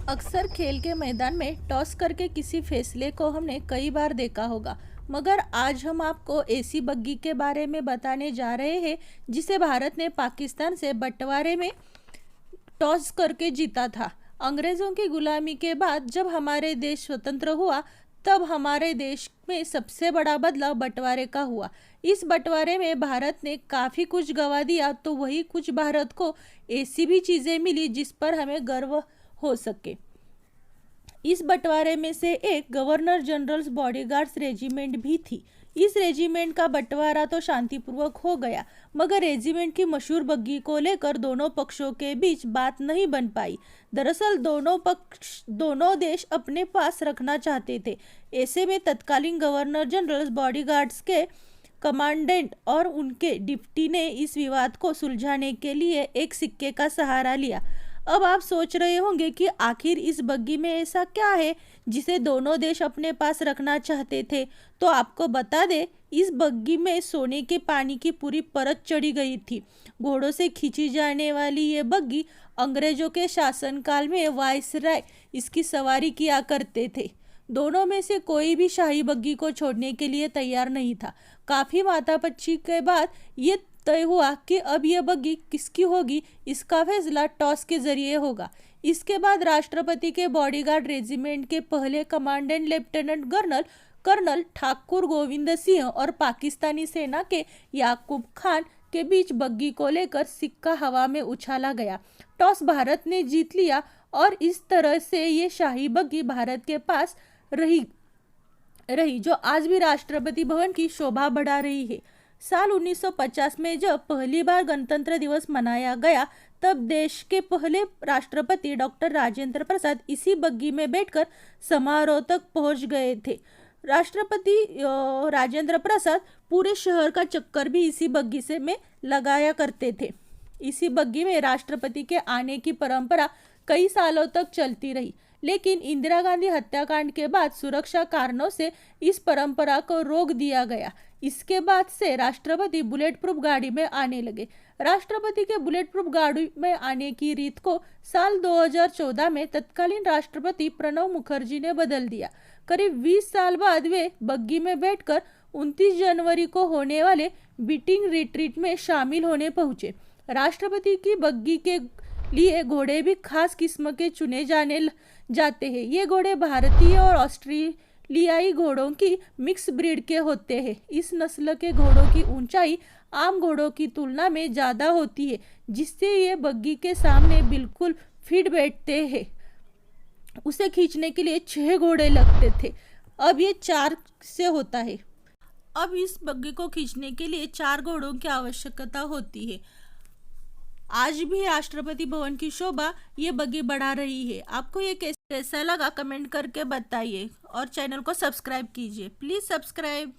अक्सर खेल के मैदान में टॉस करके किसी फैसले को हमने कई बार देखा होगा, मगर आज हम आपको ऐसी बग्गी के बारे में बताने जा रहे हैं जिसे भारत ने पाकिस्तान से बंटवारे में टॉस करके जीता था। अंग्रेज़ों की गुलामी के बाद जब हमारे देश स्वतंत्र हुआ, तब हमारे देश में सबसे बड़ा बदलाव बंटवारे का हुआ। इस बंटवारे में भारत ने काफ़ी कुछ गंवा दिया, तो वही कुछ भारत को ऐसी भी चीज़ें मिली जिस पर हमें गर्व हो सके। इस बंटवारे में से एक गवर्नर जनरल्स बॉडीगार्ड्स रेजिमेंट भी थी। इस रेजिमेंट का बंटवारा तो शांतिपूर्वक हो गया, मगर रेजिमेंट की मशहूर बग्गी को लेकर दोनों पक्षों के बीच बात नहीं बन पाई। दरअसल दोनों देश अपने पास रखना चाहते थे। ऐसे में तत्कालीन गवर्नर जनरल्स बॉडीगार्ड्स के कमांडेंट और उनके डिप्टी ने इस विवाद को सुलझाने के लिए एक सिक्के का सहारा लिया। अब आप सोच रहे होंगे कि आखिर इस बग्गी में ऐसा क्या है जिसे दोनों देश अपने पास रखना चाहते थे। तो आपको बता दें, इस बग्गी में सोने के पानी की पूरी परत चढ़ी गई थी। घोड़ों से खींची जाने वाली ये बग्गी अंग्रेजों के शासनकाल में वायसराय इसकी सवारी किया करते थे। दोनों में से कोई भी शाही बग्गी को छोड़ने के लिए तैयार नहीं था। काफ़ी माथापच्ची के बाद ये तय हुआ कि अब यह बग्गी किसकी होगी, इसका फैसला टॉस के जरिए होगा। इसके बाद राष्ट्रपति के बॉडीगार्ड रेजिमेंट के पहले commandant lieutenant colonel Thakur Govind Singh और पाकिस्तानी सेना के याकूब खान के बीच बग्गी को लेकर सिक्का हवा में उछाला गया। टॉस भारत ने जीत लिया और इस तरह से ये शाही बग्गी भारत के पास रही जो आज भी राष्ट्रपति भवन की शोभा बढ़ा रही है। साल 1950 में जब पहली बार गणतंत्र दिवस मनाया गया, तब देश के पहले राष्ट्रपति डॉक्टर राजेंद्र प्रसाद इसी बग्गी में बैठकर समारोह तक पहुंच गए थे। राष्ट्रपति राजेंद्र प्रसाद पूरे शहर का चक्कर भी इसी बग्गी से में लगाया करते थे। इसी बग्गी में राष्ट्रपति के आने की परंपरा कई सालों तक चलती रही, लेकिन इंदिरा गांधी हत्याकांड के बाद सुरक्षा कारणों से इस परंपरा को रोक दिया गया। इसके बाद से राष्ट्रपति बुलेट प्रूफ गाड़ी में आने लगे। राष्ट्रपति के बुलेट प्रूफ गाड़ी में आने की रीत को साल 2014 में तत्कालीन राष्ट्रपति प्रणब मुखर्जी ने बदल दिया। करीब 20 साल बाद वे बग्गी में बैठकर 29 जनवरी को होने वाले बीटिंग रिट्रीट में शामिल होने पहुंचे। राष्ट्रपति की बग्गी के लिए घोड़े भी खास किस्म के चुने जाते हैं। ये घोड़े भारतीय और ऑस्ट्रेलियाई घोड़ों की मिक्स ब्रीड के होते हैं। इस नस्ल के घोड़ों की ऊंचाई आम घोड़ों की तुलना में ज़्यादा होती है, जिससे ये बग्गी के सामने बिल्कुल फिट बैठते हैं। उसे खींचने के लिए 6 घोड़े लगते थे, अब ये 4 से होता है। अब इस बग्गी को खींचने के लिए 4 घोड़ों की आवश्यकता होती है। आज भी राष्ट्रपति भवन की शोभा ये बग्गी बढ़ा रही है। आपको ये कैसा लगा कमेंट करके बताइए और चैनल को सब्सक्राइब कीजिए। Please subscribe.